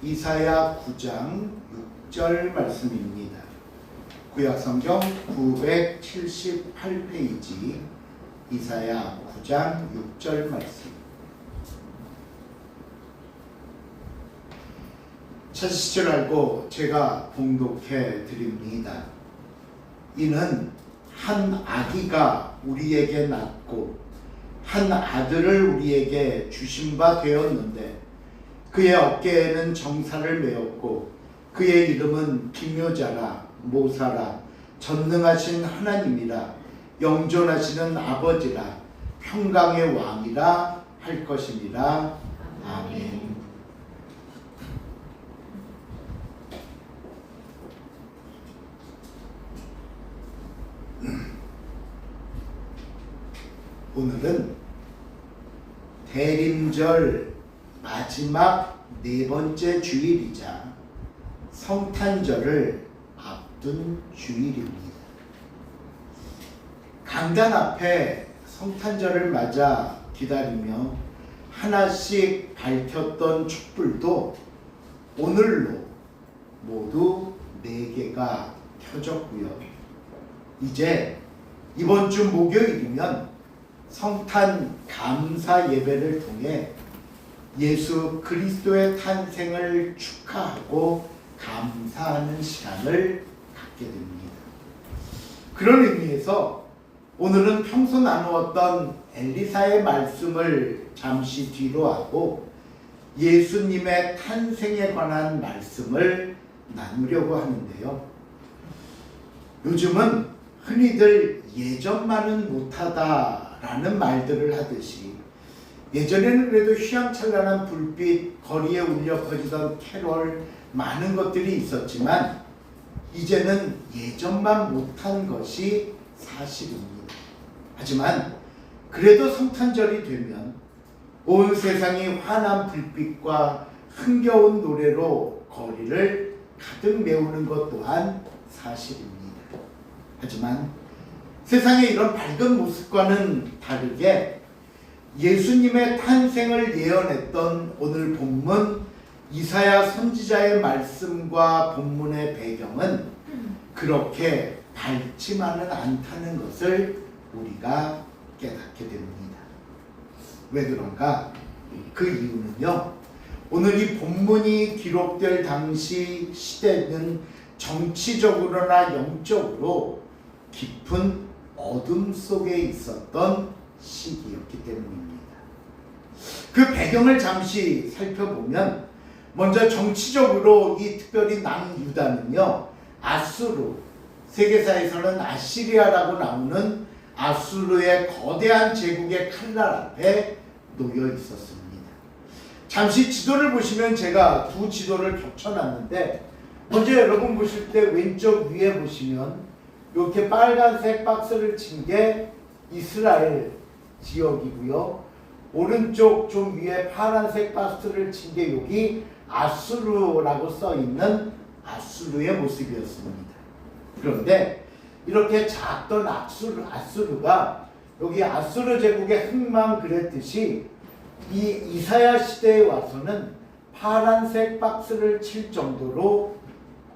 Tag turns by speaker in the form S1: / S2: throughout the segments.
S1: 이사야 9장 6절 말씀입니다. 구약성경 978페이지 이사야 9장 6절 말씀. 찾으실 줄 알고 제가 봉독해 드립니다. 이는 한 아기가 우리에게 낳고 한 아들을 우리에게 주신 바 되었는데 그의 어깨에는 정사를 메었고 그의 이름은 기묘자라 모사라 전능하신 하나님이라 영존하시는 아버지라 평강의 왕이라 할 것이니라. 아멘. 오늘은 대림절 마지막 네 번째 주일이자 성탄절을 앞둔 주일입니다. 강단 앞에 성탄절을 맞아 기다리며 하나씩 밝혔던 촛불도 오늘로 모두 4개가 켜졌고요. 이제 이번 주 목요일이면 성탄 감사 예배를 통해 예수 그리스도의 탄생을 축하하고 감사하는 시간을 갖게 됩니다. 그런 의미에서 오늘은 평소 나누었던 엘리사의 말씀을 잠시 뒤로 하고 예수님의 탄생에 관한 말씀을 나누려고 하는데요. 요즘은 흔히들 예전만은 못하다라는 말들을 하듯이 예전에는 그래도 휘황찬란한 불빛, 거리에 울려 퍼지던 캐롤, 많은 것들이 있었지만 이제는 예전만 못한 것이 사실입니다. 하지만 그래도 성탄절이 되면 온 세상이 환한 불빛과 흥겨운 노래로 거리를 가득 메우는 것 또한 사실입니다. 하지만 세상의 이런 밝은 모습과는 다르게 예수님의 탄생을 예언했던 오늘 본문 이사야 선지자의 말씀과 본문의 배경은 그렇게 밝지만은 않다는 것을 우리가 깨닫게 됩니다. 왜 그런가? 그 이유는요, 오늘 이 본문이 기록될 당시 시대는 정치적으로나 영적으로 깊은 어둠 속에 있었던 시기였기 때문입니다. 그 배경을 잠시 살펴보면 먼저 정치적으로 이 특별히 남유다는요, 아수르, 세계사에서는 아시리아라고 나오는 아수르의 거대한 제국의 칼날 앞에 놓여 있었습니다. 잠시 지도를 보시면 제가 두 지도를 겹쳐놨는데 먼저 여러분 보실 때 왼쪽 위에 보시면 이렇게 빨간색 박스를 친 게 이스라엘 지역이고요. 오른쪽 좀 위에 파란색 박스를 친 게 여기 아수르라고 써 있는 아수르의 모습이었습니다. 그런데 이렇게 작던 아수르가 여기 아수르 제국의 흥망 그랬듯이 이 이사야 시대에 와서는 파란색 박스를 칠 정도로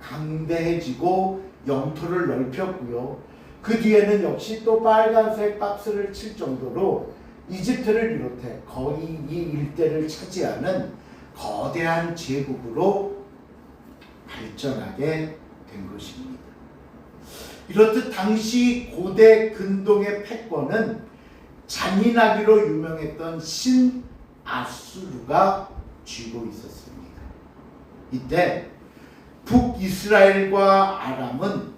S1: 강대해지고 영토를 넓혔고요. 그 뒤에는 역시 또 빨간색 박스를 칠 정도로 이집트를 비롯해 거의 이 일대를 차지하는 거대한 제국으로 발전하게 된 것입니다. 이렇듯 당시 고대 근동의 패권은 잔인하기로 유명했던 신아수르가 쥐고 있었습니다. 이때 북이스라엘과 아람은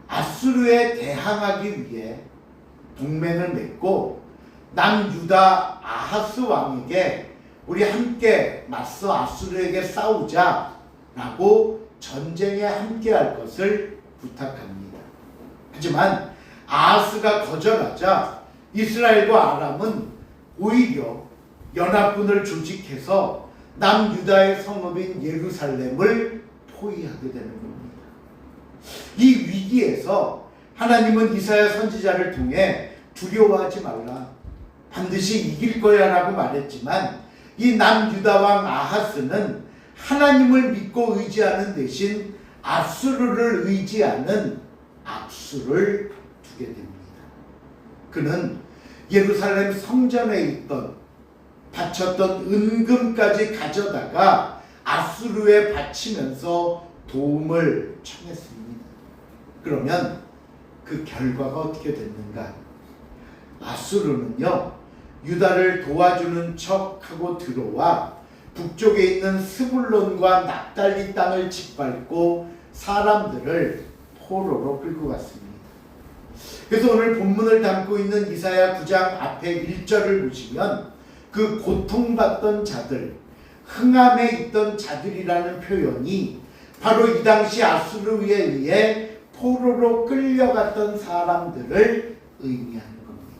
S1: 아수르에 대항하기 위해 동맹을 맺고 남유다 아하스 왕에게 우리 함께 맞서 아수르에게 싸우자라고 전쟁에 함께할 것을 부탁합니다. 하지만 아하스가 거절하자 이스라엘과 아람은 오히려 연합군을 조직해서 남유다의 성읍인 예루살렘을 포위하게 되는 겁니다. 이 위기에서 하나님은 이사야 선지자를 통해 두려워하지 말라, 반드시 이길 거야 라고 말했지만 이 남유다 왕 아하스는 하나님을 믿고 의지하는 대신 앗수르를 의지하는 악수를 두게 됩니다. 그는 예루살렘 성전에 있던 바쳤던 은금까지 가져다가 앗수르에 바치면서 도움을 청했습니다. 그러면 그 결과가 어떻게 됐는가? 앗수르는요, 유다를 도와주는 척하고 들어와 북쪽에 있는 스불론과 납달리 땅을 짓밟고 사람들을 포로로 끌고 갔습니다. 그래서 오늘 본문을 담고 있는 이사야 9장 앞에 1절을 보시면 그 고통받던 자들, 흥함에 있던 자들이라는 표현이 바로 이 당시 앗수르에 의해 포로로 끌려갔던 사람들을 의미하는 겁니다.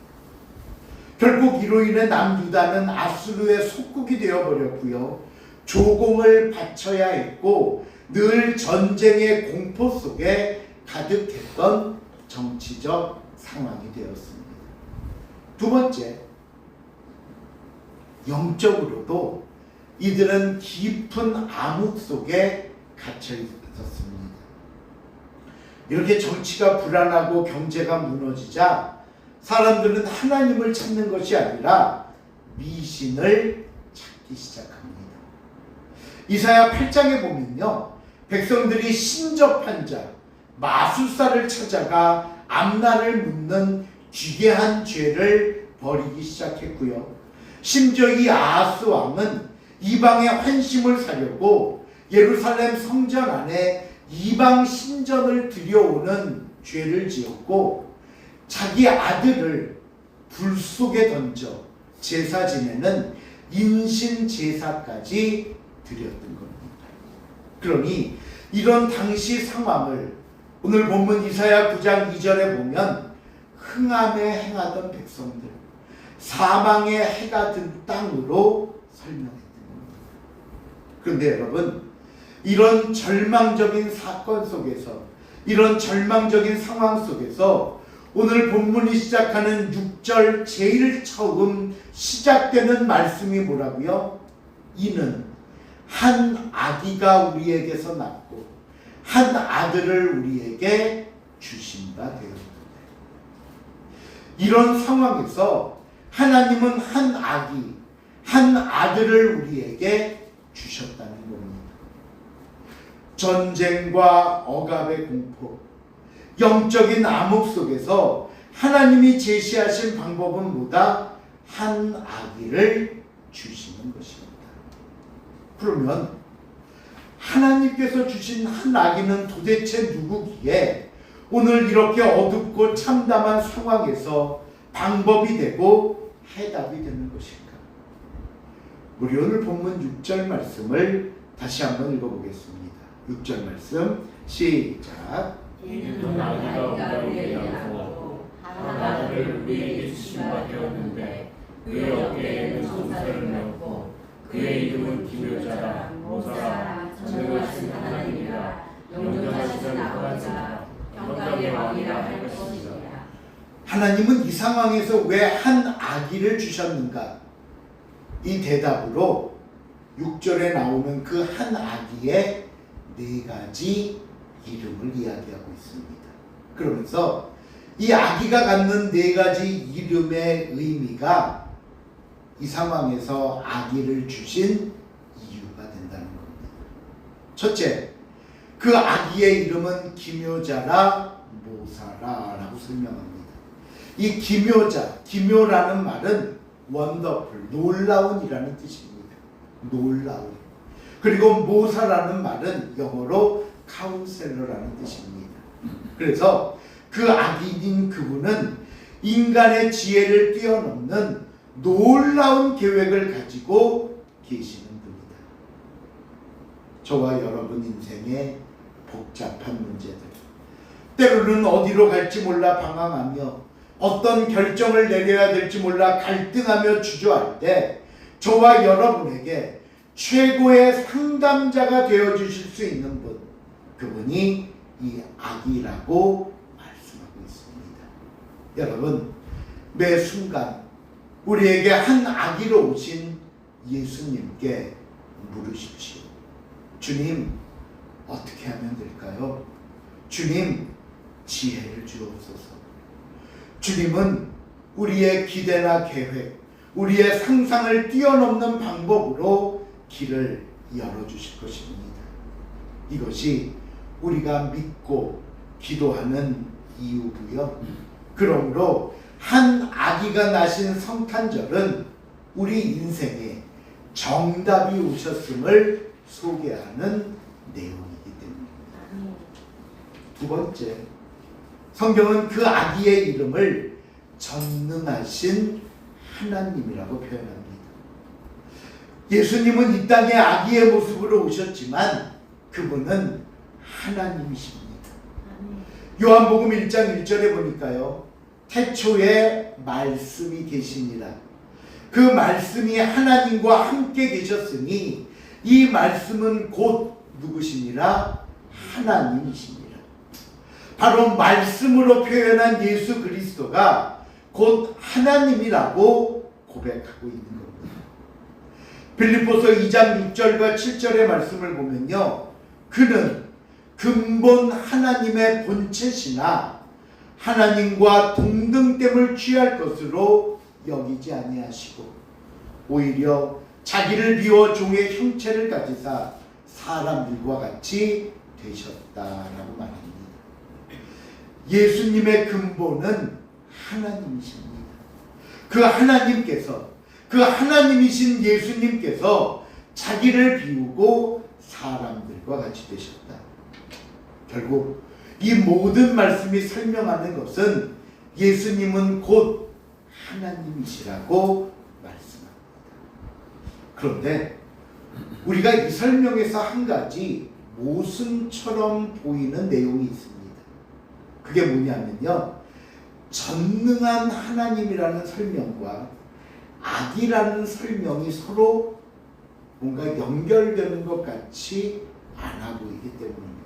S1: 결국 이로 인해 남유다는 앗수르의 속국이 되어버렸고요. 조공을 바쳐야 했고 늘 전쟁의 공포 속에 가득했던 정치적 상황이 되었습니다. 두 번째, 영적으로도 이들은 깊은 암흑 속에 갇혀 있었습니다. 이렇게 정치가 불안하고 경제가 무너지자 사람들은 하나님을 찾는 것이 아니라 미신을 찾기 시작합니다. 이사야 8장에 보면요, 백성들이 신접한 자, 마술사를 찾아가 앞날을 묻는 기괴한 죄를 벌이기 시작했고요. 심지어 이 아하스 왕은 이방의 환심을 사려고 예루살렘 성전 안에 이방 신전을 들여오는 죄를 지었고 자기 아들을 불 속에 던져 제사 지내는 인신 제사까지 드렸던 겁니다. 그러니 이런 당시 상황을 오늘 본문 이사야 9장 2절에 보면 흥함에 행하던 백성들, 사망의 해가 든 땅으로 설명했던 겁니다. 그런데 여러분, 이런 절망적인 사건 속에서, 이런 절망적인 상황 속에서 오늘 본문이 시작하는 6절 제일 처음 시작되는 말씀이 뭐라고요? 이는 한 아기가 우리에게서 낳고 한 아들을 우리에게 주신 바 되었다. 이런 상황에서 하나님은 한 아기, 한 아들을 우리에게 주셨다는 겁니다. 전쟁과 억압의 공포, 영적인 암흑 속에서 하나님이 제시하신 방법은 뭐다? 한 아기를 주시는 것입니다. 그러면 하나님께서 주신 한 아기는 도대체 누구기에 오늘 이렇게 어둡고 참담한 상황에서 방법이 되고 해답이 되는 것일까? 우리 오늘 본문 6절 말씀을 다시 한번 읽어보겠습니다. 6절 말씀 시작.
S2: 이는 아기가 우리에게 낳고 한 아들을 우리에게 주신 바 되었는데 그의 어깨에는 정사를 메었고 그의 이름은 기묘자라 모사라 전능하신 하나님이라 영존하시는 아버지라 영광의 왕이라 할 것이니라.
S1: 하나님은 이 상황에서 왜 한 아기를 주셨는가? 이 대답으로 6절에 나오는 그 한 아기의 4가지 이름을 이야기하고 있습니다. 그러면서 이 아기가 갖는 4가지 이름의 의미가 이 상황에서 아기를 주신 이유가 된다는 겁니다. 첫째, 그 아기의 이름은 기묘자라 모사라라고 설명합니다. 이 기묘자, 기묘라는 말은 원더풀, 놀라운이라는 뜻입니다. 놀라운. 그리고 모사라는 말은 영어로 카운셀러라는 뜻입니다. 그래서 그 아기인 그분은 인간의 지혜를 뛰어넘는 놀라운 계획을 가지고 계시는 분이다. 저와 여러분 인생의 복잡한 문제들, 때로는 어디로 갈지 몰라 방황하며 어떤 결정을 내려야 될지 몰라 갈등하며 주저할 때 저와 여러분에게 최고의 상담자가 되어주실 수 있는 분, 그분이 이 아기라고 말씀하고 있습니다. 여러분, 매 순간 우리에게 한 아기로 오신 예수님께 물으십시오. 주님, 어떻게 하면 될까요? 주님, 지혜를 주옵소서. 주님은 우리의 기대나 계획, 우리의 상상을 뛰어넘는 방법으로 길을 열어주실 것입니다. 이것이 우리가 믿고 기도하는 이유고요. 그러므로 한 아기가 나신 성탄절은 우리 인생에 정답이 오셨음을 소개하는 내용이기 때문입니다. 두 번째, 성경은 그 아기의 이름을 전능하신 하나님이라고 표현합니다. 예수님은 이 땅에 아기의 모습으로 오셨지만 그분은 하나님이십니다. 요한복음 1장 1절에 보니까요, 태초에 말씀이 계시니라. 그 말씀이 하나님과 함께 계셨으니 이 말씀은 곧 누구시니라? 하나님이시니라. 바로 말씀으로 표현한 예수 그리스도가 곧 하나님이라고 고백하고 있는 겁니다. 빌립보서 2장 6절과 7절의 말씀을 보면요, 그는 근본 하나님의 본체시나 하나님과 동등됨을 취할 것으로 여기지 아니하시고 오히려 자기를 비워 종의 형체를 가지사 사람들과 같이 되셨다라고 말합니다. 예수님의 근본은 하나님이십니다. 그 하나님께서, 그 하나님이신 예수님께서 자기를 비우고 사람들과 같이 되셨다. 결국 이 모든 말씀이 설명하는 것은 예수님은 곧 하나님이시라고 말씀합니다. 그런데 우리가 이 설명에서 한 가지 모순처럼 보이는 내용이 있습니다. 그게 뭐냐면요, 전능한 하나님이라는 설명과 악이라는 설명이 서로 뭔가 연결되는 것 같이 않아 보이기 때문입니다.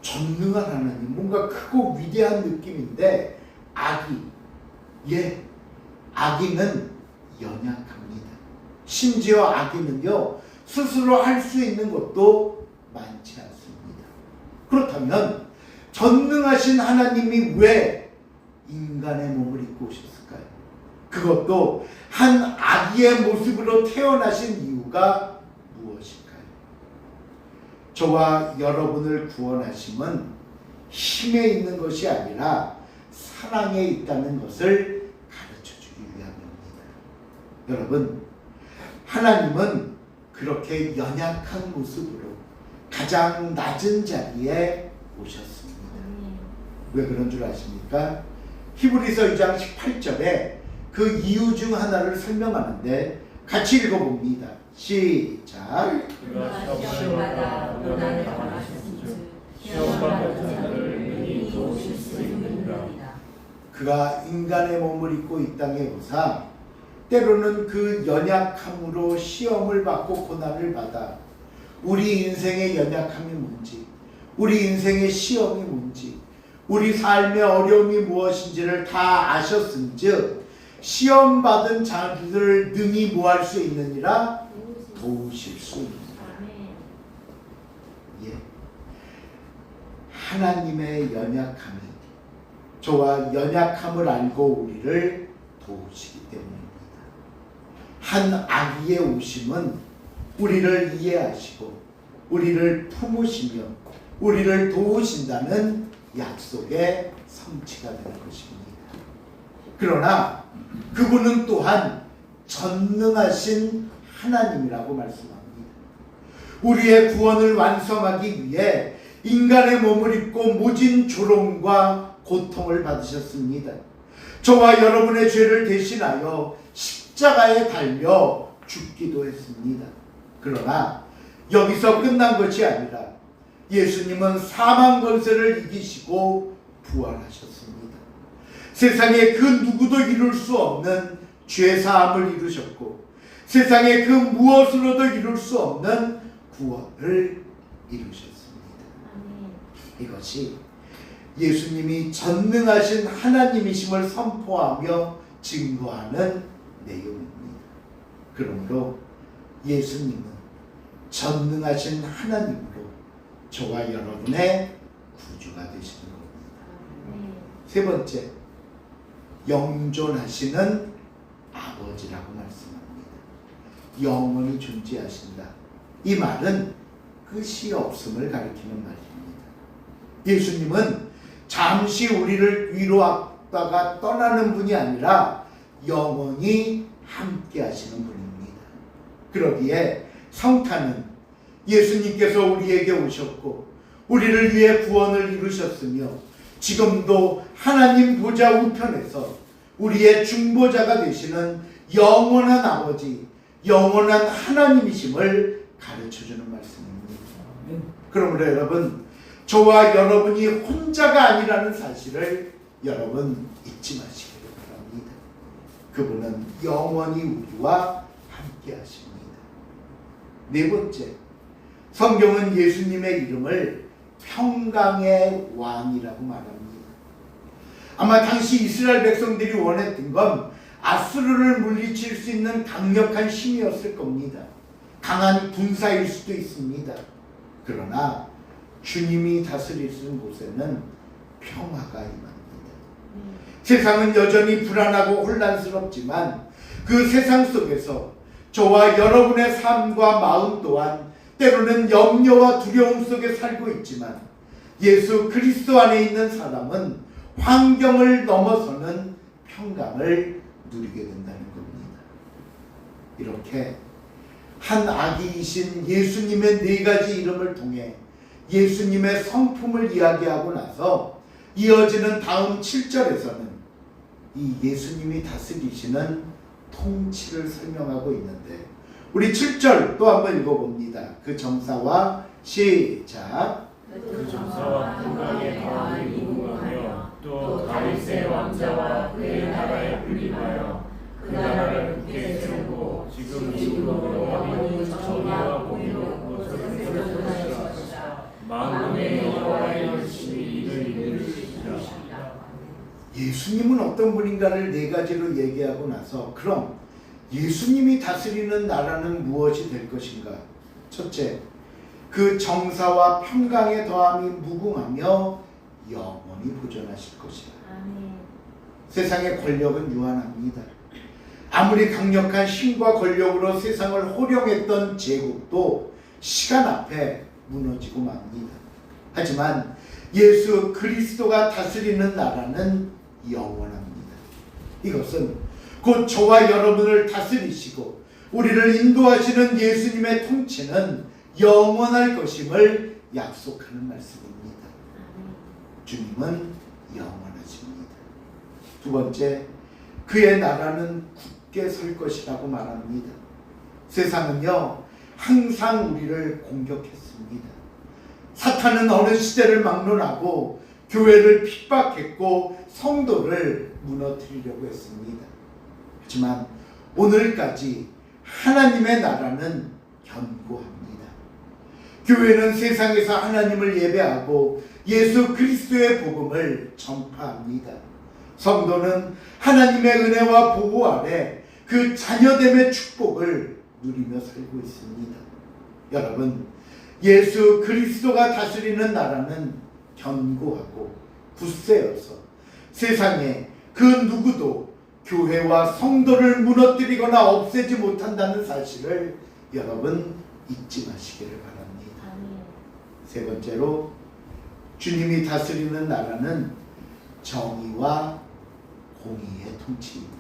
S1: 전능한 하나님, 뭔가 크고 위대한 느낌인데 악의는 연약합니다. 심지어 악의는요, 스스로 할 수 있는 것도 많지 않습니다. 그렇다면 전능하신 하나님이 왜 인간의 몸을 입고 오셨을까요? 그것도 한 아기의 모습으로 태어나신 이유가 무엇일까요? 저와 여러분을 구원하심은 힘에 있는 것이 아니라 사랑에 있다는 것을 가르쳐주기 위함입니다. 여러분, 하나님은 그렇게 연약한 모습으로 가장 낮은 자리에 오셨습니다. 왜 그런 줄 아십니까? 히브리서 2장 18절에 그 이유 중 하나를 설명하는데 같이 읽어봅니다. 시작.
S2: 그가 시험마다 고난을 당하셨은즉 시험 받은 자를 능히 도우실 수 있느니라.
S1: 그가 인간의 몸을 입고 이 땅에 오사 때로는 그 연약함으로 시험을 받고 고난을 받아 우리 인생의 연약함이 뭔지, 우리 인생의 시험이 뭔지, 우리 삶의 어려움이 무엇인지를 다 아셨은즉 시험받은 자들을 능히 뭐할 수 있느니라? 도우실 수 있느니라. 예. 하나님의 연약함이 저와 연약함을 알고 우리를 도우시기 때문입니다. 한 아기의 오심은 우리를 이해하시고 우리를 품으시며 우리를 도우신다는 약속의 성취가 되는 것입니다. 그러나 그분은 또한 전능하신 하나님이라고 말씀합니다. 우리의 구원을 완성하기 위해 인간의 몸을 입고 모진 조롱과 고통을 받으셨습니다. 저와 여러분의 죄를 대신하여 십자가에 달려 죽기도 했습니다. 그러나 여기서 끝난 것이 아니라 예수님은 사망 권세를 이기시고 부활하셨습니다. 세상에 그 누구도 이룰 수 없는 죄사함을 이루셨고 세상에 그 무엇으로도 이룰 수 없는 구원을 이루셨습니다. 이것이 예수님이 전능하신 하나님이심을 선포하며 증거하는 내용입니다. 그러므로 예수님은 전능하신 하나님으로 저와 여러분의 구주가 되시는 겁니다. 세 번째, 영존하시는 아버지라고 말씀합니다. 영원히 존재하신다. 이 말은 끝이 없음을 가리키는 말입니다. 예수님은 잠시 우리를 위로하다가 떠나는 분이 아니라 영원히 함께 하시는 분입니다. 그러기에 성탄은 예수님께서 우리에게 오셨고 우리를 위해 구원을 이루셨으며 지금도 하나님 보좌 우편에서 우리의 중보자가 되시는 영원한 아버지, 영원한 하나님이심을 가르쳐주는 말씀입니다. 그러므로 여러분, 저와 여러분이 혼자가 아니라는 사실을 여러분 잊지 마시기를 바랍니다. 그분은 영원히 우리와 함께 하십니다. 네 번째, 성경은 예수님의 이름을 평강의 왕이라고 말합니다. 아마 당시 이스라엘 백성들이 원했던 건 아수르를 물리칠 수 있는 강력한 힘이었을 겁니다. 강한 군사일 수도 있습니다. 그러나 주님이 다스리시는 곳에는 평화가 임합니다. 세상은 여전히 불안하고 혼란스럽지만 그 세상 속에서 저와 여러분의 삶과 마음 또한 때로는 염려와 두려움 속에 살고 있지만 예수 그리스도 안에 있는 사람은 환경을 넘어서는 평강을 누리게 된다는 겁니다. 이렇게 한 아기이신 예수님의 네 가지 이름을 통해 예수님의 성품을 이야기하고 나서 이어지는 다음 7절에서는 이 예수님이 다스리시는 통치를 설명하고 있는데 우리 7절 또 한번 읽어봅니다. 그 정사와 시작.
S2: 그 정사와 평강의 가운이 무궁하며 또 다윗의 왕자와 그의 나라에 불림하여 그 나라를 굳게 세우고 지금으로 영원히 정의와 공의로 세울 것이라. 만군의 여호와의 열심히 이를 이루시리라.
S1: 예수님은 어떤 분인가를 네 가지로 얘기하고 나서 그럼 예수님이 다스리는 나라는 무엇이 될 것인가? 첫째, 그 정사와 평강의 더함이 무궁하며 영원히 보존하실 것이라. 세상의 권력은 유한합니다. 아무리 강력한 힘과 권력으로 세상을 호령했던 제국도 시간 앞에 무너지고 맙니다. 하지만 예수 그리스도가 다스리는 나라는 영원합니다. 이것은 곧 저와 여러분을 다스리시고 우리를 인도하시는 예수님의 통치는 영원할 것임을 약속하는 말씀입니다. 주님은 영원하십니다. 두 번째, 그의 나라는 굳게 설 것이라고 말합니다. 세상은요 항상 우리를 공격했습니다. 사탄은 어느 시대를 막론하고 교회를 핍박했고 성도를 무너뜨리려고 했습니다. 하지만 오늘까지 하나님의 나라는 견고합니다. 교회는 세상에서 하나님을 예배하고 예수 그리스도의 복음을 전파합니다. 성도는 하나님의 은혜와 보호 아래 그 자녀됨의 축복을 누리며 살고 있습니다. 여러분, 예수 그리스도가 다스리는 나라는 견고하고 굳세어서 세상에 그 누구도 교회와 성도를 무너뜨리거나 없애지 못한다는 사실을 여러분 잊지 마시기를 바랍니다. 세 번째로, 주님이 다스리는 나라는 정의와 공의의 통치입니다.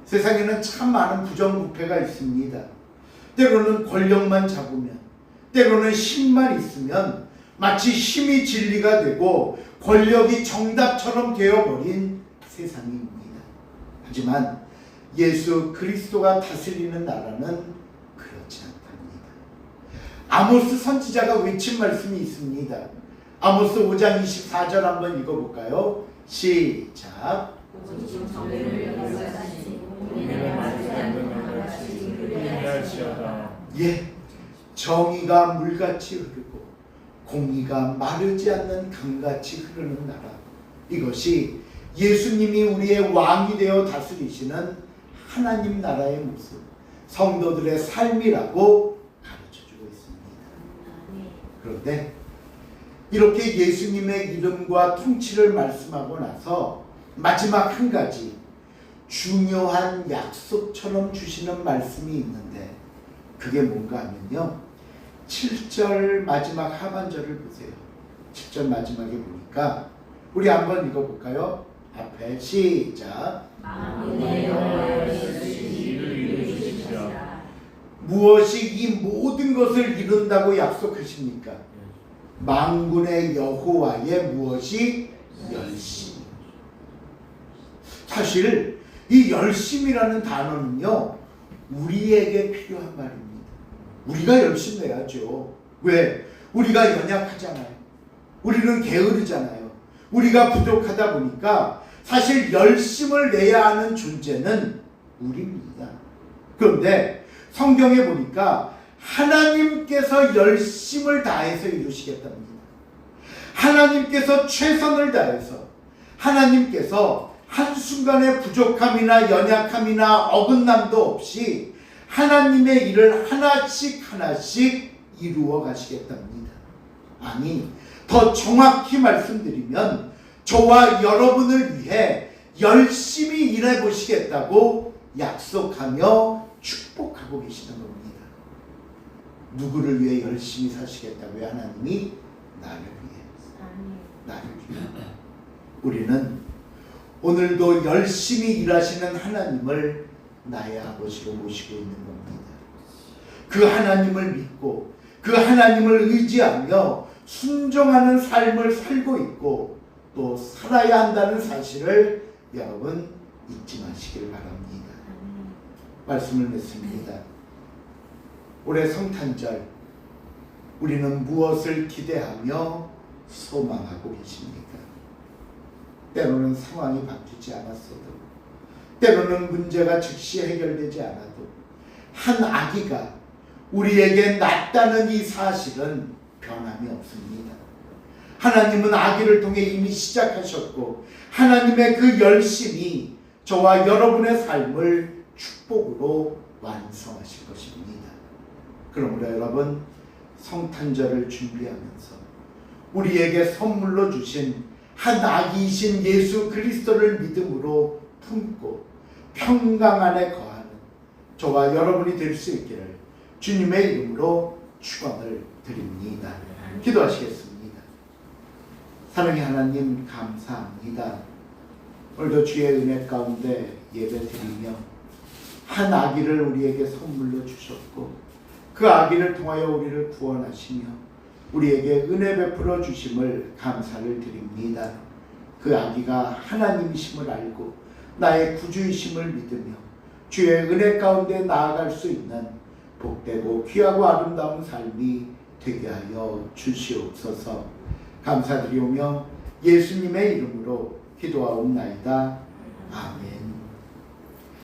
S1: 세상에는 참 많은 부정부패가 있습니다. 때로는 권력만 잡으면, 때로는 힘만 있으면 마치 힘이 진리가 되고 권력이 정답처럼 되어버린 세상입니다. 하지만 예수 그리스도가 다스리는 나라는 그렇지 않답니다. 아모스 선지자가 외친 말씀이 있습니다. 아모스 5장 24절 한번 읽어볼까요? 시작. 예, 정의가 물같이 흐르고 공의가 마르지 않는 강같이 흐르는 나라. 이것이 예수님이 우리의 왕이 되어 다스리시는 하나님 나라의 모습, 성도들의 삶이라고 그런데 이렇게 예수님의 이름과 통치를 말씀하고 나서 마지막 한 가지 중요한 약속처럼 주시는 말씀이 있는데 그게 뭔가 하면요, 7절 마지막 하반절을 보세요. 7절 마지막에 보니까 우리 한번 읽어볼까요? 앞에 시작.
S2: 만군의 여호와께서 일을 이루시리라.
S1: 무엇이 이 모든 것을 이룬다고 약속하십니까? 만군의 여호와의 무엇이? 열심. 사실 이 열심이라는 단어는요, 우리에게 필요한 말입니다. 우리가 열심히 해야죠. 왜? 우리가 연약하잖아요. 우리는 게으르잖아요. 우리가 부족하다 보니까 사실 열심을 내야 하는 존재는 우리입니다. 그런데 성경에 보니까 하나님께서 열심을 다해서 이루시겠답니다. 하나님께서 최선을 다해서, 하나님께서 한순간의 부족함이나 연약함이나 어긋남도 없이 하나님의 일을 하나씩 하나씩 이루어 가시겠답니다. 아니, 더 정확히 말씀드리면 저와 여러분을 위해 열심히 일해 보시겠다고 약속하며 축복하고 계시는 겁니다. 누구를 위해 열심히 사시겠다고요? 하나님이 나를 위해. 나를 위해. 우리는 오늘도 열심히 일하시는 하나님을 나의 아버지로 모시고 있는 겁니다. 그 하나님을 믿고 그 하나님을 의지하며 순종하는 삶을 살고 있고 또 살아야 한다는 사실을 여러분 잊지 마시길 바랍니다. 말씀을 맺습니다. 올해 성탄절 우리는 무엇을 기대하며 소망하고 계십니까? 때로는 상황이 바뀌지 않았어도, 때로는 문제가 즉시 해결되지 않아도 한 아기가 우리에게 낳았다는 이 사실은 변함이 없습니다. 하나님은 아기를 통해 이미 시작하셨고 하나님의 그 열심이 저와 여러분의 삶을 축복으로 완성하실 것입니다. 그러므로 여러분, 성탄절을 준비하면서 우리에게 선물로 주신 한 아기이신 예수 그리스도를 믿음으로 품고 평강 안에 거하는 저와 여러분이 될 수 있기를 주님의 이름으로 축원을 드립니다. 기도하시겠습니다. 사랑의 하나님, 감사합니다. 오늘도 주의 은혜 가운데 예배드리며 한 아기를 우리에게 선물로 주셨고 그 아기를 통하여 우리를 구원하시며 우리에게 은혜 베풀어 주심을 감사를 드립니다. 그 아기가 하나님이심을 알고 나의 구주이심을 믿으며 주의 은혜 가운데 나아갈 수 있는 복되고 귀하고 아름다운 삶이 되게 하여 주시옵소서. 감사드리오며 예수님의 이름으로 기도하옵나이다. 아멘.